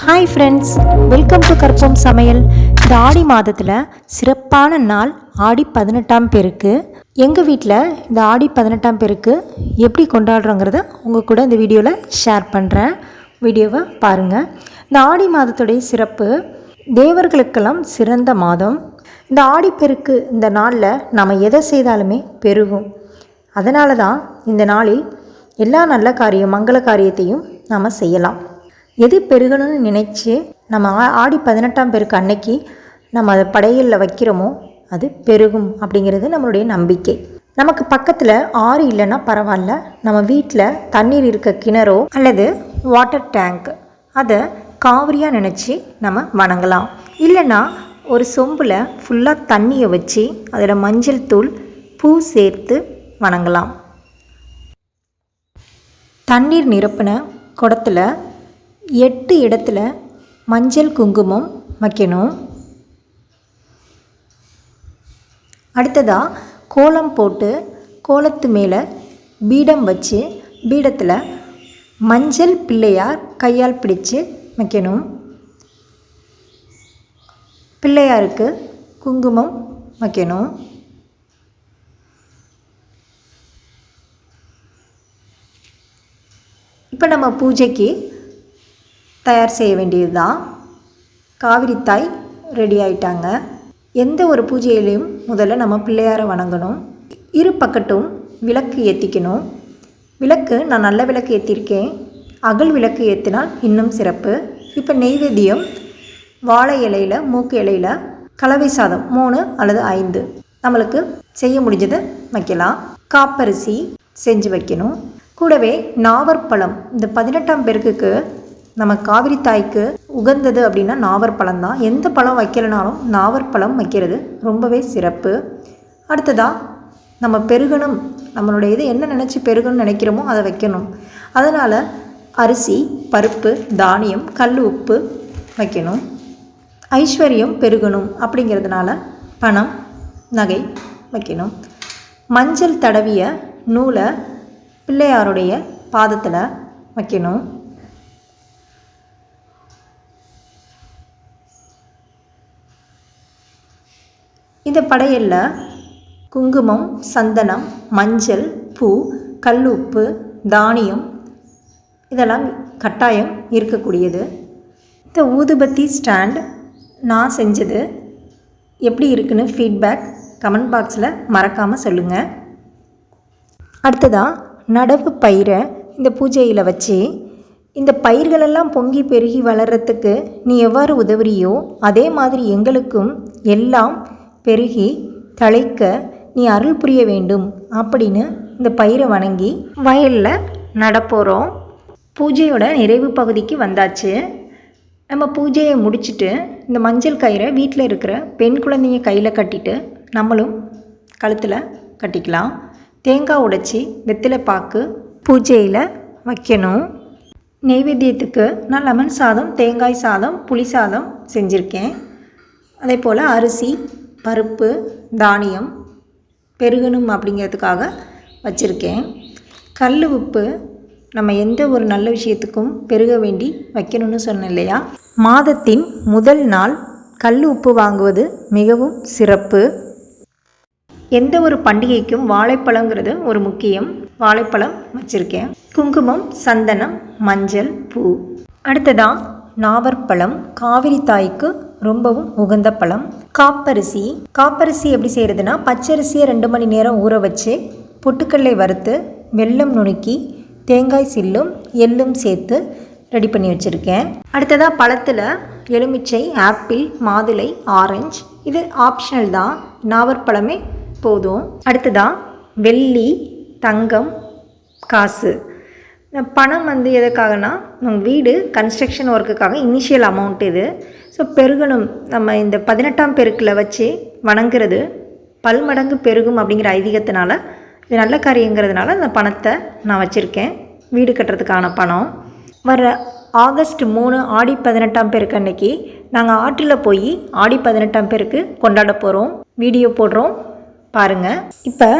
Hi friends, welcome to கற்போம் சமையல். இந்த ஆடி மாதத்தில் சிறப்பான நாள் ஆடி 18ஆம் பெருக்கு. எங்கள் வீட்டில் இந்த ஆடி 18ஆம் பெருக்கு எப்படி கொண்டாடுறோங்கிறத உங்கள் கூட இந்த வீடியோவில் ஷேர் பண்ணுறேன். வீடியோவை பாருங்கள். இந்த ஆடி மாதத்துடைய சிறப்பு தேவர்களுக்கெல்லாம் சிறந்த மாதம். இந்த ஆடிப்பெருக்கு இந்த நாளில் நம்ம எதை செய்தாலுமே பெருகும். அதனால தான் இந்த நாளில் எல்லா நல்ல காரியம் மங்கள காரியத்தையும் நாம் செய்யலாம். எது பெருகணும்னு நினச்சி நம்ம ஆடி 18ஆம் பெருக்கு அன்னைக்கு நம்ம அதை படையலில் வைக்கிறோமோ அது பெருகும் அப்படிங்கிறது நம்மளுடைய நம்பிக்கை. நமக்கு பக்கத்தில் ஆறு இல்லைன்னா பரவாயில்ல, நம்ம வீட்டில் தண்ணீர் இருக்க கிணறோ அல்லது வாட்டர் டேங்க் அதை காவிரியாக நினச்சி நம்ம வணங்கலாம். இல்லைன்னா ஒரு சொம்பில் ஃபுல்லாக தண்ணியை வச்சு அதில் மஞ்சள் தூள் பூ சேர்த்து வணங்கலாம். தண்ணீர் நிரப்பின குடத்தில் 8 இடத்துல மஞ்சள் குங்குமம் வைக்கணும். அடுத்ததாக கோலம் போட்டு கோலத்து மேலே பீடம் வச்சு பீடத்தில் மஞ்சள் பிள்ளையார் கையால் பிடிச்சு வைக்கணும். பிள்ளையாருக்கு குங்குமம் வைக்கணும். இப்போ நம்ம பூஜைக்கு தயார் செய்ய வேண்டியது தான். காவிரி தாய் ரெடி ஆயிட்டாங்க. எந்த ஒரு பூஜையிலையும் முதல்ல நம்ம பிள்ளையாரை வணங்கணும். இரு பக்கட்டும் விளக்கு ஏற்றிக்கணும். விளக்கு நான் நல்ல விளக்கு ஏற்றிருக்கேன். அகல் விளக்கு ஏற்றினால் இன்னும் சிறப்பு. இப்போ நெய்வேத்தியம் வாழை இலையில் மூக்கு இலையில் கலவை சாதம் 3 அல்லது 5 நம்மளுக்கு செய்ய முடிஞ்சதை வைக்கலாம். காப்பரிசி செஞ்சு வைக்கணும். கூடவே நாவற்பழம். இந்த 18ஆம் பெருக்குக்கு நம்ம காவிரி தாய்க்கு உகந்தது அப்படின்னா நாவற்பழம் தான். எந்த பழம் வைக்கலைனாலும் நாவற்பழம் வைக்கிறது ரொம்பவே சிறப்பு. அடுத்ததாக நம்ம பெருகணும், நம்மளுடைய இது என்ன நினச்சி பெருகணும்னு நினைக்கிறோமோ அதை வைக்கணும். அதனால் அரிசி, பருப்பு, தானியம், கல் உப்பு வைக்கணும். ஐஸ்வர்யம் பெருகணும் அப்படிங்கிறதுனால பணம், நகை வைக்கணும். மஞ்சள் தடவிய நூலை பிள்ளையாருடைய பாதத்தில் வைக்கணும். இந்த படையலில் குங்குமம், சந்தனம், மஞ்சள், பூ, கல்லுப்பு, தானியம் இதெல்லாம் கட்டாயம் இருக்கக்கூடியது. இந்த ஊதுபத்தி ஸ்டாண்ட் நான் செஞ்சது எப்படி இருக்குன்னு ஃபீட்பேக் கமெண்ட் பாக்ஸில் மறக்காமல் சொல்லுங்கள். அடுத்ததாக நடவு பயிரை இந்த பூஜையில் வச்சு இந்த பயிர்களெல்லாம் பொங்கி பெருகி வளர்கிறதுக்கு நீ எவ்வாறு உதவுறியோ அதே மாதிரி எங்களுக்கும் எல்லாம் பெருகி தழைக்க நீ அருள் புரிய வேண்டும் அப்படின்னு இந்த பயிரை வணங்கி வயலில் நடப்போகிறோம். பூஜையோட நிறைவு பகுதிக்கு வந்தாச்சு. நம்ம பூஜையை முடிச்சுட்டு இந்த மஞ்சள் கயிறை வீட்டில் இருக்கிற பெண் குழந்தைய கையில் கட்டிட்டு நம்மளும் கழுத்தில் கட்டிக்கலாம். தேங்காய் உடைச்சி வெற்றிலை பாக்கு பூஜையில் வைக்கணும். நெய்வேத்தியத்துக்கு நான் லெமன் சாதம், தேங்காய் சாதம், புளி சாதம் செஞ்சுருக்கேன். அதே போல் அரிசி, பருப்பு, தானியம் பெருகணும் அப்படிங்கிறதுக்காக வச்சுருக்கேன். கல் உப்பு நம்ம எந்த ஒரு நல்ல விஷயத்துக்கும் பெருக வேண்டி வைக்கணும்னு சொன்னேன் இல்லையா. மாதத்தின் முதல் நாள் கல் உப்பு வாங்குவது மிகவும் சிறப்பு. எந்த ஒரு பண்டிகைக்கும் வாழைப்பழங்கிறது ஒரு முக்கியம். வாழைப்பழம் வச்சுருக்கேன். குங்குமம், சந்தனம், மஞ்சள், பூ. அடுத்ததாக நாவற்பழம் காவிரி தாய்க்கு ரொம்பவும் உகந்த பழம். காப்பரிசி. காப்பரிசி எப்படி செய்கிறதுனா பச்சரிசியை 2 மணி நேரம் ஊற வச்சு பொட்டுக்கடலை வறுத்து வெல்லம் நுணுக்கி தேங்காய் சில்லும் எள்ளும் சேர்த்து ரெடி பண்ணி வச்சுருக்கேன். அடுத்ததாக பழத்தில் எலுமிச்சை, ஆப்பிள், மாதுளை, ஆரஞ்சு இது ஆப்ஷனல் தான். நாவற்பழமே போதும். அடுத்ததாக வெள்ளி, தங்கம், காசு. பணம் எதுக்காகனா நம்ம வீடு கன்ஸ்ட்ரக்ஷன் ஒர்க்குக்காக இனிஷியல் அமௌண்ட் இது. ஸோ பெருகணும், நம்ம இந்த 18ஆம் பெருக்கில் வச்சு வணங்குறது பல்மடங்கு பெருகும் அப்படிங்கிற ஐதீகத்தினால இது நல்ல காரியங்கிறதுனால அந்த பணத்தை நான் வச்சுருக்கேன். வீடு கட்டுறதுக்கான பணம். வர ஆகஸ்ட் 3 ஆடி 18ஆம் பெருக்கு அன்னைக்கு நாங்கள் ஆற்றில் போய் ஆடி 18ஆம் பெருக்கு கொண்டாட போகிறோம். வீடியோ போடுறோம் பாருங்கள். இப்போ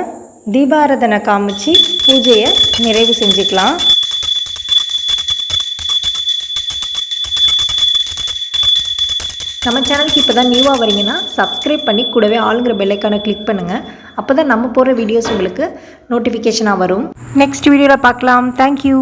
தீபாராதனை காமிச்சு பூஜையை நிறைவு செஞ்சுக்கலாம். நம்ம சேனலுக்கு இப்போ தான் நியூவாக வரீங்கன்னா சப்ஸ்கிரைப் பண்ணி கூடவே ஆளுங்கிற பெல்லைக்கான கிளிக் பண்ணுங்கள். அப்போ தான் நம்ம போடுற வீடியோஸ் உங்களுக்கு நோட்டிஃபிகேஷனாக வரும். நெக்ஸ்ட் வீடியோவில் பார்க்கலாம். தேங்க்யூ.